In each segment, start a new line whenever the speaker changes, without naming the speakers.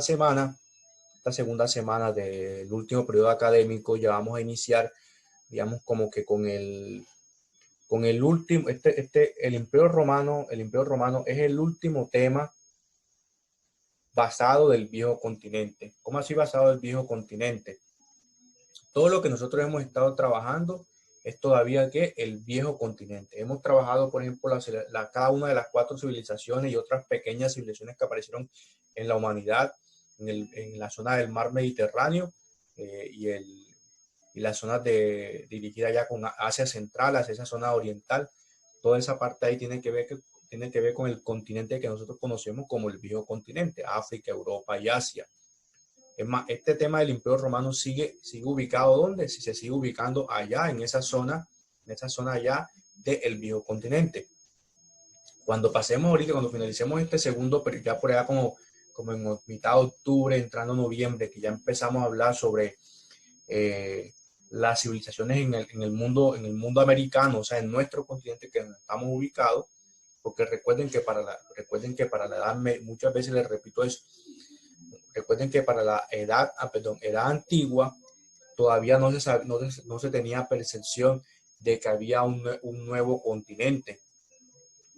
semana, esta segunda semana del último periodo académico, ya vamos a iniciar, digamos, como que con el último, el Imperio Romano es el último tema basado del viejo continente. ¿Cómo así basado del viejo continente? Todo lo que nosotros hemos estado trabajando es todavía que el viejo continente. Hemos trabajado, por ejemplo, cada una de las 4 civilizaciones y otras pequeñas civilizaciones que aparecieron en la humanidad, en la zona del mar Mediterráneo y las zonas dirigida ya con Asia Central, hacia esa zona oriental. Toda esa parte ahí tiene que ver con el continente que nosotros conocemos como el viejo continente, África, Europa y Asia. Es más, este tema del Imperio Romano sigue ubicado ¿dónde? Si se sigue ubicando allá, en esa zona allá del viejo continente. Cuando pasemos ahorita, cuando finalicemos este segundo, pero ya por allá como en mitad de octubre, entrando noviembre, que ya empezamos a hablar sobre las civilizaciones en el mundo americano, o sea, en nuestro continente que estamos ubicados, porque recuerden que para la edad, muchas veces les repito eso, recuerden que para la edad antigua, todavía no se tenía percepción de que había un nuevo continente.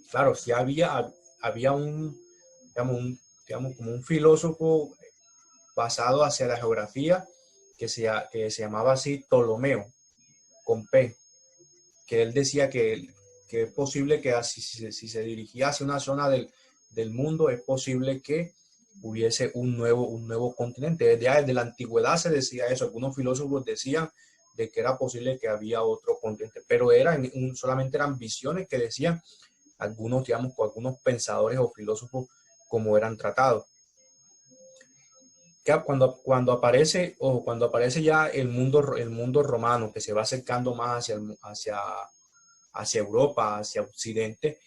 Claro, sí había digamos, como un filósofo basado hacia la geografía que se llamaba así Ptolomeo, con P, que él decía que es posible que si se dirigía hacia una zona del mundo, es posible que hubiese un nuevo continente. Desde la antigüedad se decía eso. Algunos filósofos decían de que era posible que había otro continente, pero solamente eran visiones que decían algunos pensadores o filósofos como eran tratados. Cuando aparece ya el mundo romano, que se va acercando más hacia Europa, hacia Occidente,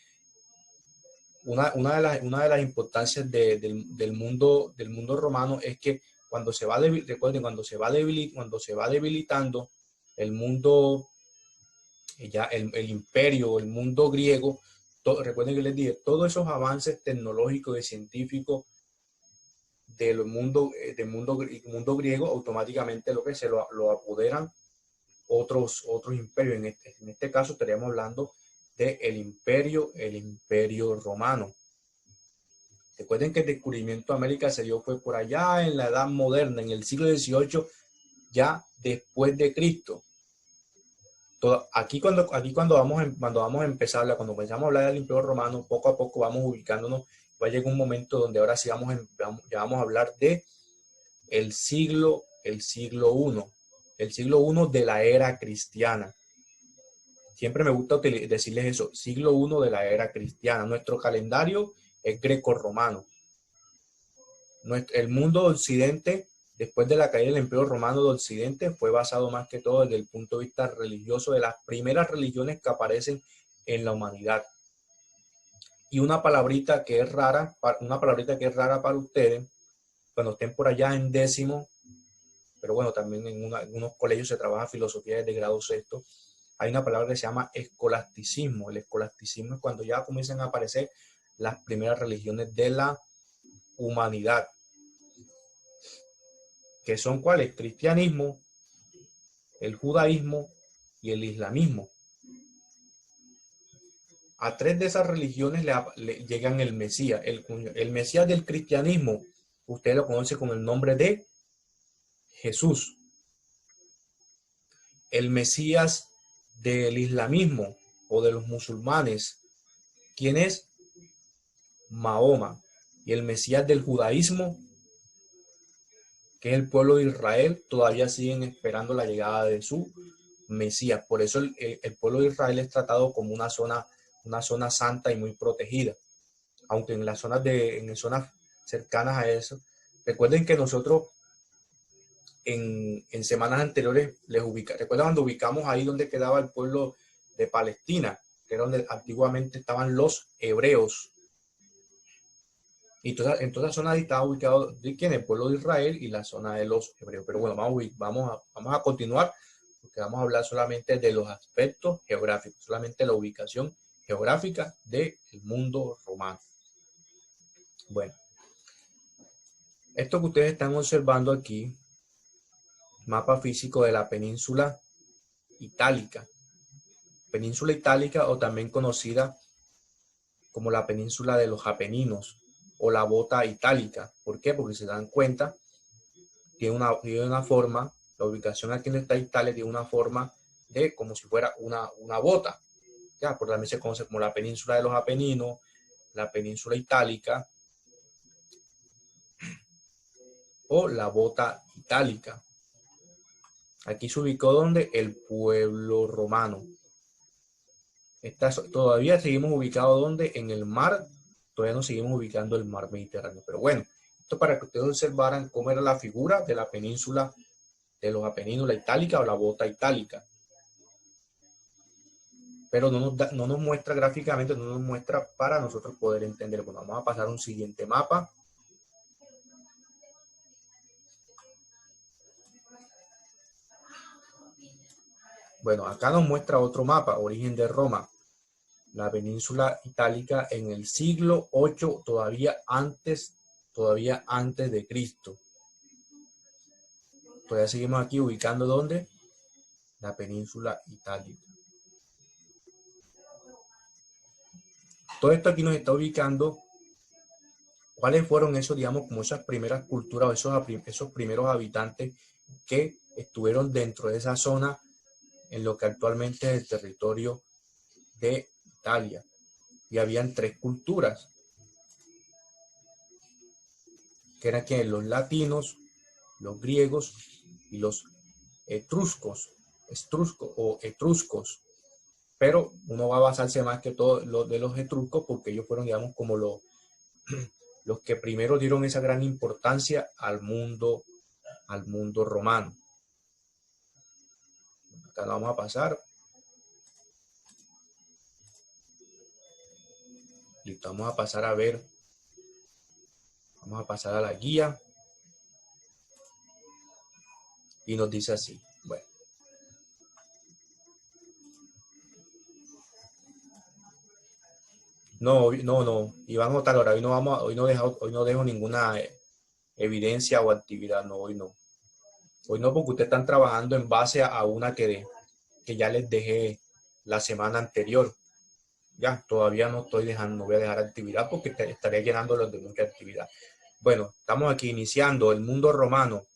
una de las importancias del mundo romano es que cuando se va debilitando el mundo, ya el imperio, el mundo griego, recuerden que les dije, todos esos avances tecnológicos y científicos del mundo griego, automáticamente lo que se lo apoderan otros imperios. En este caso estaríamos hablando del imperio romano. Recuerden que el descubrimiento de América se dio fue por allá en la Edad Moderna, en el siglo XVIII, ya después de Cristo. Aquí cuando vamos a empezar, cuando comenzamos a hablar del Imperio Romano, poco a poco vamos ubicándonos. Va a llegar un momento donde ahora sí vamos a hablar de el siglo I, de la era cristiana. Siempre me gusta decirles eso, siglo I de la era cristiana. Nuestro calendario es greco-romano. El mundo de Occidente, después de la caída del Imperio Romano de Occidente, fue basado más que todo desde el punto de vista religioso de las primeras religiones que aparecen en la humanidad. Y una palabrita que es rara para ustedes, cuando estén por allá en décimo, pero bueno, también en unos colegios se trabaja filosofía desde grado sexto, hay una palabra que se llama escolasticismo. El escolasticismo es cuando ya comienzan a aparecer las primeras religiones de la humanidad. ¿Que son cuáles? Cristianismo, el judaísmo y el islamismo. A 3 de esas religiones le llegan el Mesías. El Mesías del cristianismo, usted lo conoce con el nombre de Jesús. El Mesías del islamismo o de los musulmanes, ¿quién es? Mahoma. Y el Mesías del judaísmo, que es el pueblo de Israel, todavía siguen esperando la llegada de su Mesías. Por eso el pueblo de Israel es tratado como una zona santa y muy protegida. Aunque en zonas cercanas a eso, recuerden que nosotros en semanas anteriores recuerdan cuando ubicamos ahí donde quedaba el pueblo de Palestina, que era donde antiguamente estaban los hebreos. Y en toda esa zona estaba ubicado el pueblo de Israel y la zona de los hebreos. Pero bueno, vamos a continuar, porque vamos a hablar solamente de los aspectos geográficos, solamente la ubicación geográfica del mundo romano. Bueno, Esto que ustedes están observando aquí, mapa físico de la península itálica. Península itálica, o también conocida como la península de los Apeninos o la bota itálica. ¿Por qué? Porque si se dan cuenta, tiene una forma, la ubicación aquí donde está Italia tiene una forma de como si fuera una bota. Ya, por también se conoce como la península de los Apeninos, la península itálica o la bota itálica. Aquí se ubicó donde el pueblo romano. Todavía seguimos ubicados donde en el mar, todavía nos seguimos ubicando el mar Mediterráneo. Pero bueno, esto para que ustedes observaran cómo era la figura de la península de los Apeninos, la itálica o la bota itálica. Pero no nos muestra gráficamente, no nos muestra para nosotros poder entender. Bueno, vamos a pasar a un siguiente mapa. Bueno, acá nos muestra otro mapa, origen de Roma. La península itálica en el siglo VIII, todavía antes de Cristo. Todavía seguimos aquí ubicando ¿dónde? La península itálica. Todo esto aquí nos está ubicando cuáles fueron esos, digamos, como esas primeras culturas, esos primeros habitantes que estuvieron dentro de esa zona en lo que actualmente es el territorio de Italia. Y habían tres culturas, que eran que los latinos, los griegos y los etruscos o etruscos. Pero uno va a basarse más que todo de los etruscos porque ellos fueron, digamos, como los que primero dieron esa gran importancia al mundo romano. Acá lo vamos a pasar. Listo, vamos a pasar a ver. Vamos a pasar a la guía. Y nos dice así. Bueno. No, Iván Otalora, hoy no dejo ninguna evidencia o actividad, no, hoy no. Hoy no, porque ustedes están trabajando en base a una que ya les dejé la semana anterior. Ya, todavía no estoy dejando, no voy a dejar actividad porque estaré llenándolos de mucha actividad. Bueno, estamos aquí iniciando el mundo romano.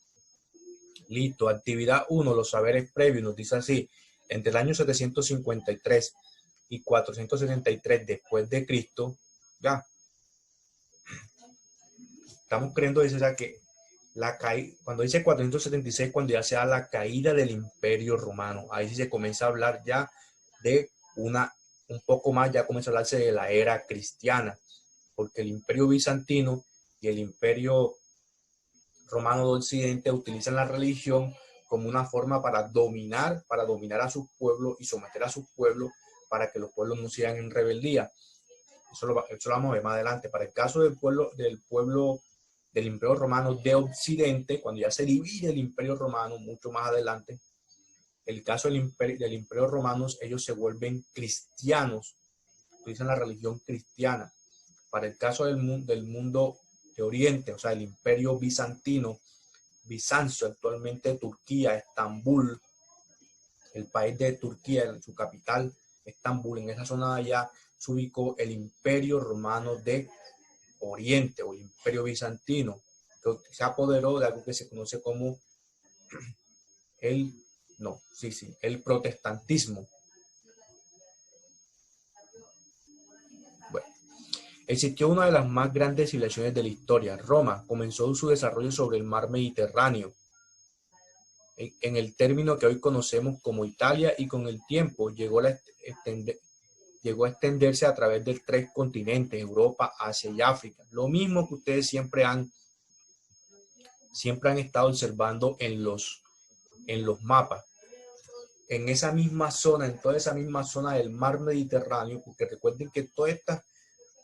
Listo, actividad 1, los saberes previos, nos dice así, entre el año 753 y 473 después de Cristo, ya, estamos creyendo, dice, o sea, que cuando dice 476, cuando ya se da la caída del Imperio Romano, ahí sí se comienza a hablar ya de un poco más, ya comienza a hablarse de la era cristiana, porque el Imperio Bizantino y el Imperio Romano de Occidente utilizan la religión como una forma para dominar a sus pueblos y someter a sus pueblos para que los pueblos no sigan en rebeldía. Eso lo vamos a ver más adelante. Para el caso del pueblo del Imperio Romano de Occidente, cuando ya se divide el Imperio Romano mucho más adelante, el caso del Imperio Romano, ellos se vuelven cristianos, utilizan la religión cristiana. Para el caso del mundo de Oriente, o sea, el Imperio Bizantino, Bizancio, actualmente Turquía, Estambul, el país de Turquía, en su capital, Estambul, en esa zona de allá se ubicó el Imperio Romano de Oriente o el Imperio Bizantino, que se apoderó de algo que se conoce como el protestantismo. Bueno, existió una de las más grandes civilizaciones de la historia. Roma comenzó su desarrollo sobre el mar Mediterráneo, en el término que hoy conocemos como Italia, y con el tiempo llegó a extenderse a través de 3 continentes, Europa, Asia y África. Lo mismo que ustedes siempre han estado observando en los mapas. En esa misma zona, en toda esa misma zona del mar Mediterráneo, porque recuerden que todas estas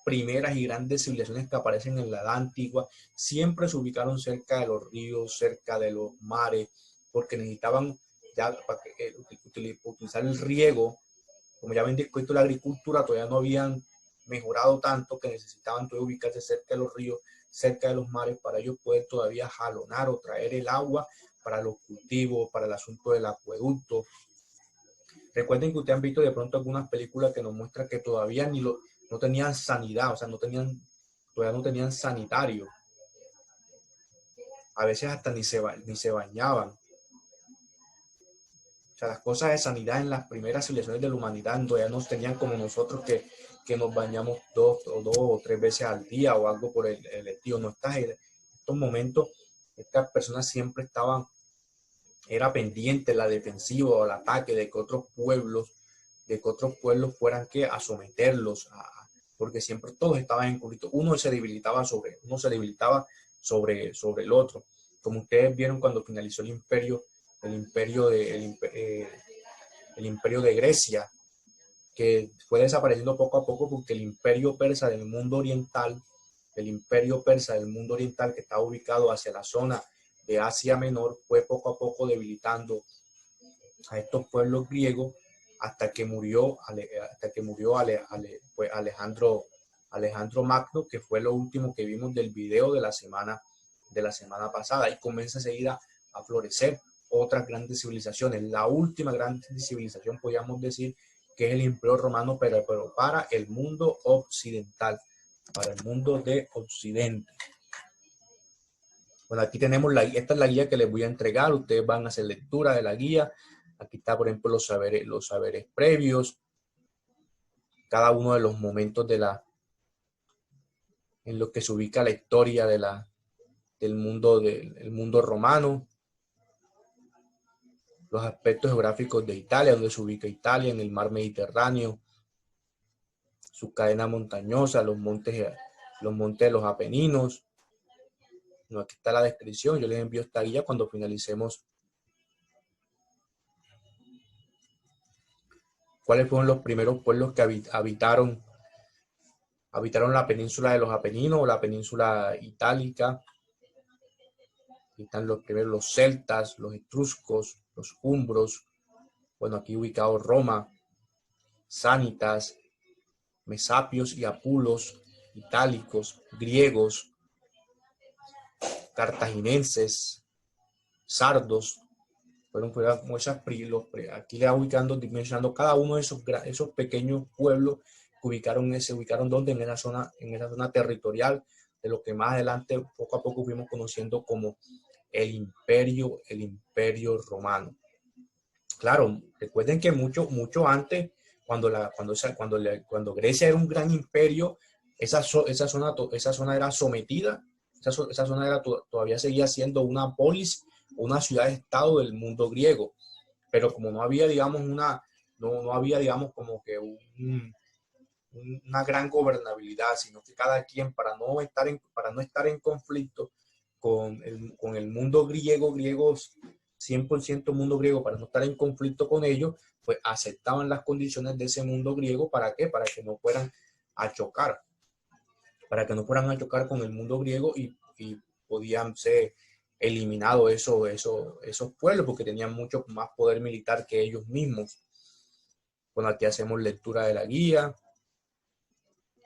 primeras y grandes civilizaciones que aparecen en la Edad Antigua siempre se ubicaron cerca de los ríos, cerca de los mares, porque necesitaban ya utilizar el riego. Como ya ven descrito, la agricultura todavía no habían mejorado tanto, que necesitaban ubicarse cerca de los ríos cerca de los mares para ellos poder todavía jalonar o traer el agua para los cultivos, para el asunto del acueducto. Recuerden que ustedes han visto de pronto algunas películas que nos muestran que todavía no tenían sanidad, o sea, todavía no tenían sanitario. A veces hasta ni se bañaban. O sea, las cosas de sanidad en las primeras civilizaciones de la humanidad todavía no tenían como nosotros que nos bañamos dos o tres veces al día o algo por el estilo. No está en estos momentos, estas personas siempre era pendiente la defensiva o el ataque de que otros pueblos fueran a someterlos, porque siempre todos estaban en conflicto. Uno se debilitaba sobre el otro. Como ustedes vieron cuando finalizó el imperio de Grecia, que fue desapareciendo poco a poco porque el imperio persa del mundo oriental, que estaba ubicado hacia la zona de Asia Menor, fue poco a poco debilitando a estos pueblos griegos hasta que murió Alejandro Magno, que fue lo último que vimos del video de la semana pasada, y comienza enseguida a florecer otras grandes civilizaciones. La última gran civilización, podríamos decir, que es el Imperio Romano, pero para el mundo occidental, para el mundo de Occidente. Bueno, aquí tenemos esta es la guía que les voy a entregar. Ustedes van a hacer lectura de la guía. Aquí está, por ejemplo, los saberes previos, cada uno de los momentos en los que se ubica la historia del mundo romano, los aspectos geográficos de Italia, donde se ubica Italia, en el mar Mediterráneo, su cadena montañosa, los montes de los Apeninos. No, aquí está la descripción. Yo les envío esta guía cuando finalicemos. ¿Cuáles fueron los primeros pueblos que habitaron la península de los Apeninos o la península itálica? Aquí están los primeros, los celtas, los etruscos, los umbros. Bueno, aquí ubicado Roma, sánitas, mesapios y apulos, itálicos, griegos, cartaginenses, sardos. Fueron como esas, aquí le va ubicando, dimensionando cada uno de esos pequeños pueblos que se ubicaron donde en esa zona territorial de lo que más adelante poco a poco fuimos conociendo como el imperio romano. Claro, recuerden que mucho antes, cuando Grecia era un gran imperio, esa zona era sometida, esa zona todavía seguía siendo una polis, una ciudad-estado del mundo griego, pero como no había, digamos, no había, digamos, como que una gran gobernabilidad, sino que cada quien, para no estar en conflicto con el mundo griegos 100% mundo griego, para no estar en conflicto con ellos, pues aceptaban las condiciones de ese mundo griego. ¿Para qué? Para que no fueran a chocar, con el mundo griego y podían ser eliminados esos pueblos porque tenían mucho más poder militar que ellos mismos. Bueno, aquí hacemos lectura de la guía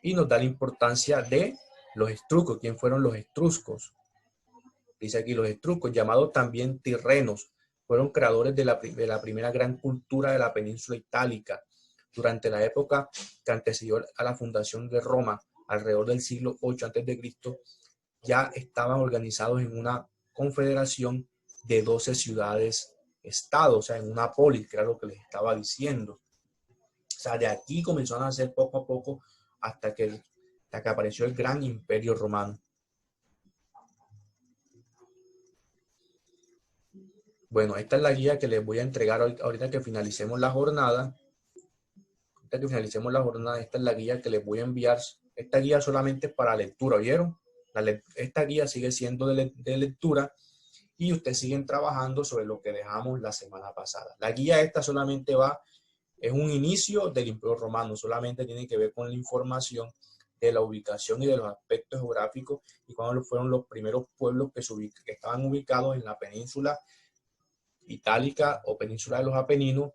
y nos da la importancia de los etruscos. ¿Quién fueron los etruscos? Dice aquí, los etruscos, llamados también tirrenos, fueron creadores de la primera gran cultura de la península itálica. Durante la época que antecedió a la fundación de Roma, alrededor del siglo 8 a.C., ya estaban organizados en una confederación de 12 ciudades-estado, o sea, en una polis, que era lo que les estaba diciendo. O sea, de aquí comenzaron a hacer poco a poco hasta que apareció el gran imperio romano. Bueno, esta es la guía que les voy a entregar ahorita que finalicemos la jornada. Esta es la guía que les voy a enviar. Esta guía solamente es para lectura, ¿vieron? Esta guía sigue siendo de lectura y ustedes siguen trabajando sobre lo que dejamos la semana pasada. La guía esta solamente es un inicio del Imperio Romano, solamente tiene que ver con la información de la ubicación y de los aspectos geográficos y cuándo fueron los primeros pueblos que estaban ubicados en la península itálica o península de los Apeninos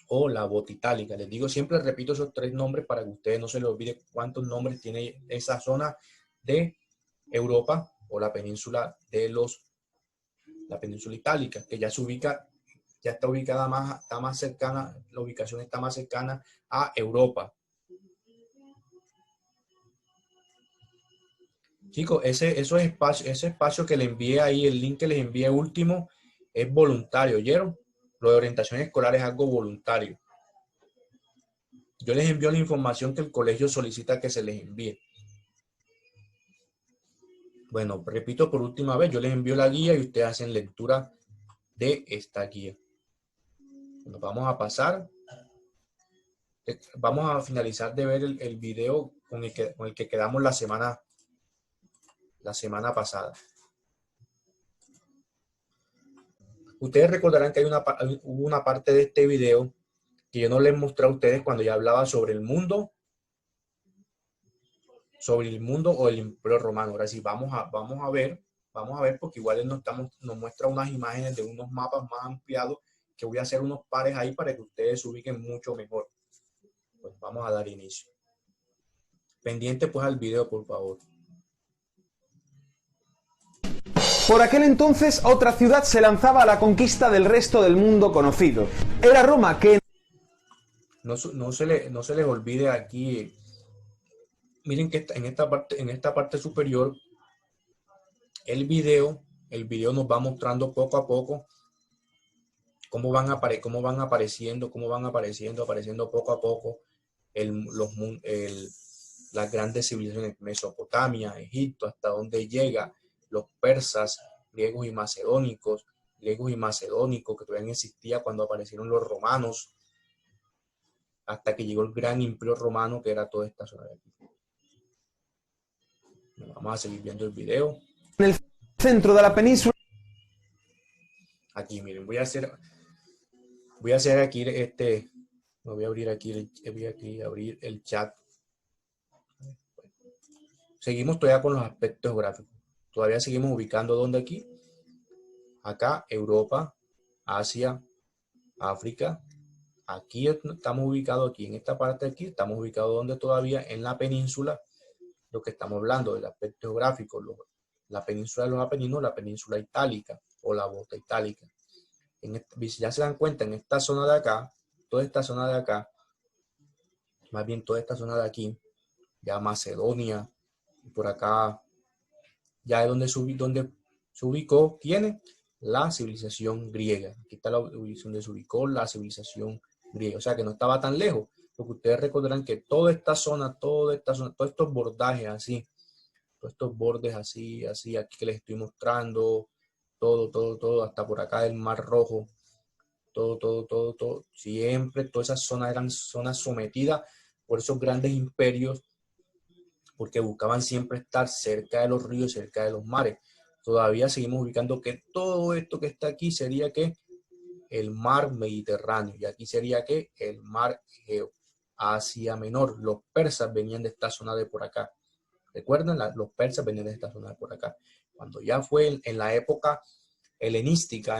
o la bota itálica. Les digo, siempre repito esos tres nombres para que ustedes no se les olvide cuántos nombres tiene esa zona de Europa o la península la península itálica, que ya se ubica, ya está ubicada más, está más cercana, la ubicación está más cercana a Europa. Chicos, ese espacio que le envié ahí, el link que les envié último, es voluntario, ¿oyeron? Lo de orientación escolar es algo voluntario. Yo les envío la información que el colegio solicita que se les envíe. Bueno, repito por última vez, yo les envío la guía y ustedes hacen lectura de esta guía. Nos vamos a pasar. Vamos a finalizar de ver el video con el que quedamos la semana pasada. Ustedes recordarán que hubo una parte de este video que yo no les mostré a ustedes cuando ya hablaba sobre el mundo o el Imperio Romano. Ahora sí, vamos a ver porque igual él nos muestra unas imágenes de unos mapas más ampliados que voy a hacer unos pares ahí para que ustedes se ubiquen mucho mejor. Pues vamos a dar inicio. Pendiente pues al video, por favor.
Por aquel entonces, otra ciudad se lanzaba a la conquista del resto del mundo conocido. Era Roma, que...
No se les olvide aquí, miren que en esta parte superior, el video nos va mostrando poco a poco cómo van apareciendo poco a poco las grandes civilizaciones, Mesopotamia, Egipto, hasta donde llega los persas, griegos y macedónicos, que todavía existía cuando aparecieron los romanos, hasta que llegó el gran imperio romano, que era toda esta zona de aquí. Vamos a seguir viendo el video.
En el centro de la península.
Aquí, miren, voy a hacer aquí me voy a abrir abrir el chat. Seguimos todavía con los aspectos geográficos. Todavía seguimos ubicando ¿dónde aquí? Acá, Europa, Asia, África. Aquí estamos ubicados, aquí en esta parte de aquí, estamos ubicados donde todavía en la península, lo que estamos hablando del aspecto geográfico, la península de los Apeninos, la península itálica o la bota itálica. Ya se dan cuenta, en esta zona de acá, toda esta zona de acá, más bien toda esta zona de aquí, ya Macedonia, y por acá, ya es donde se ubicó, tiene la civilización griega. Aquí está la ubicación donde se ubicó la civilización griega, o sea que no estaba tan lejos, porque ustedes recordarán que toda esta zona, todos estos bordajes así, todos estos bordes así, aquí que les estoy mostrando, todo, hasta por acá el Mar Rojo, todo, siempre todas esas zonas eran zonas sometidas por esos grandes imperios, porque buscaban siempre estar cerca de los ríos, cerca de los mares. Todavía seguimos ubicando que todo esto que está aquí sería que el mar Mediterráneo, y aquí sería que el mar Egeo, Asia Menor. Los persas venían de esta zona de por acá. ¿Recuerdan? Los persas venían de esta zona de por acá. Cuando ya fue en la época helenística,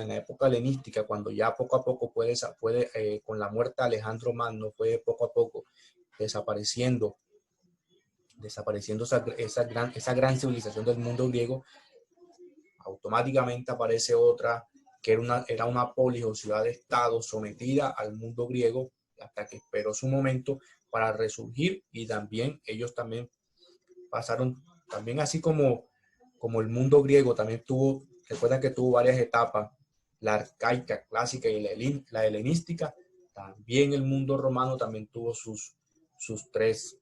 cuando ya poco a poco con la muerte de Alejandro Magno, fue poco a poco desapareciendo esa gran civilización del mundo griego, automáticamente aparece otra que era una polis o ciudad de estado sometida al mundo griego, hasta que esperó su momento para resurgir, y también ellos también pasaron, también así como el mundo griego también recuerdan que tuvo varias etapas, la arcaica, clásica y la helenística, también el mundo romano también tuvo sus tres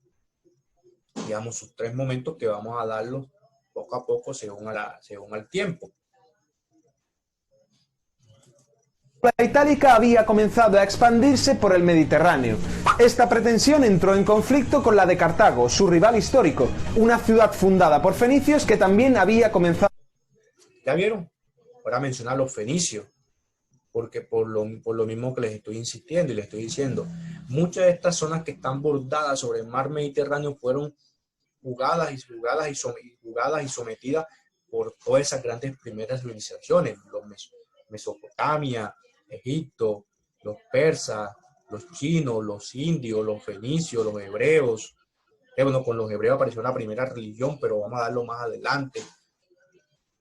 momentos, que vamos a darlos poco a poco según al tiempo.
La itálica había comenzado a expandirse por el Mediterráneo. Esta pretensión entró en conflicto con la de Cartago, su rival histórico, una ciudad fundada por fenicios que también había comenzado...
¿Ya vieron? Ahora mencionar los fenicios, porque por lo mismo que les estoy insistiendo y les estoy diciendo, muchas de estas zonas que están bordadas sobre el mar Mediterráneo fueron jugadas y sometidas por todas esas grandes primeras civilizaciones, Mesopotamia, Egipto, los persas, los chinos, los indios, los fenicios, los hebreos, Bueno, con los hebreos apareció la primera religión, pero vamos a darlo más adelante.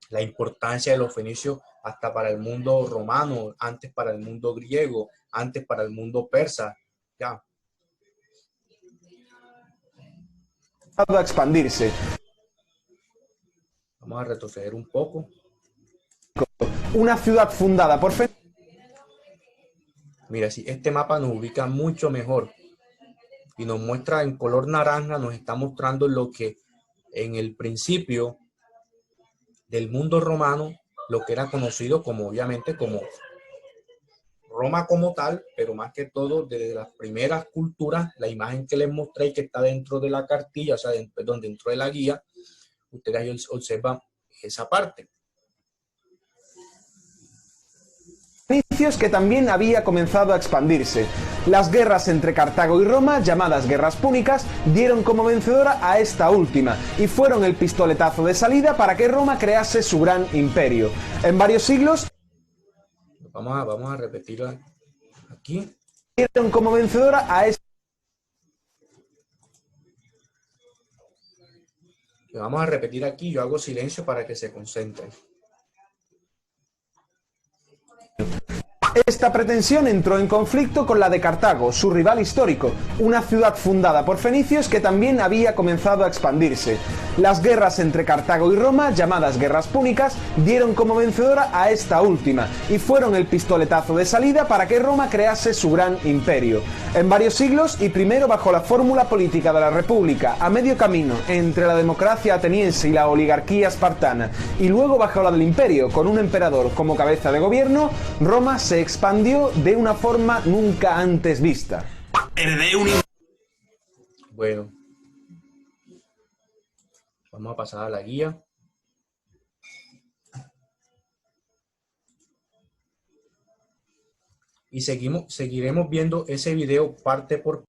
La importancia de los fenicios hasta para el mundo romano, antes para el mundo griego, antes para el mundo persa. Ya.
A expandirse.
Vamos a retroceder un poco.
Una ciudad fundada por fenicios.
Mira, si este mapa nos ubica mucho mejor y nos muestra en color naranja, nos está mostrando lo que en el principio del mundo romano, lo que era conocido como, obviamente, como Roma como tal, pero más que todo desde las primeras culturas, la imagen que les mostré y que está dentro de la cartilla, o sea, dentro de la guía, ustedes ahí observan esa parte.
Fenicios que también había comenzado a expandirse. Las guerras entre Cartago y Roma, llamadas guerras púnicas, dieron como vencedora a esta última y fueron el pistoletazo de salida para que Roma crease su gran imperio. En varios siglos
Vamos a repetir aquí.
Dieron como vencedora a esta.
Vamos a repetir aquí, yo hago silencio para que se concentren.
Esta pretensión entró en conflicto con la de Cartago, su rival histórico, una ciudad fundada por fenicios que también había comenzado a expandirse. Las guerras entre Cartago y Roma, llamadas guerras púnicas, dieron como vencedora a esta última y fueron el pistoletazo de salida para que Roma crease su gran imperio. En varios siglos, y primero bajo la fórmula política de la República, a medio camino entre la democracia ateniense y la oligarquía espartana, y luego bajo la del imperio, con un emperador como cabeza de gobierno, Roma se expandió de una forma nunca antes vista.
Bueno, vamos a pasar a la guía. Y seguiremos viendo ese video parte por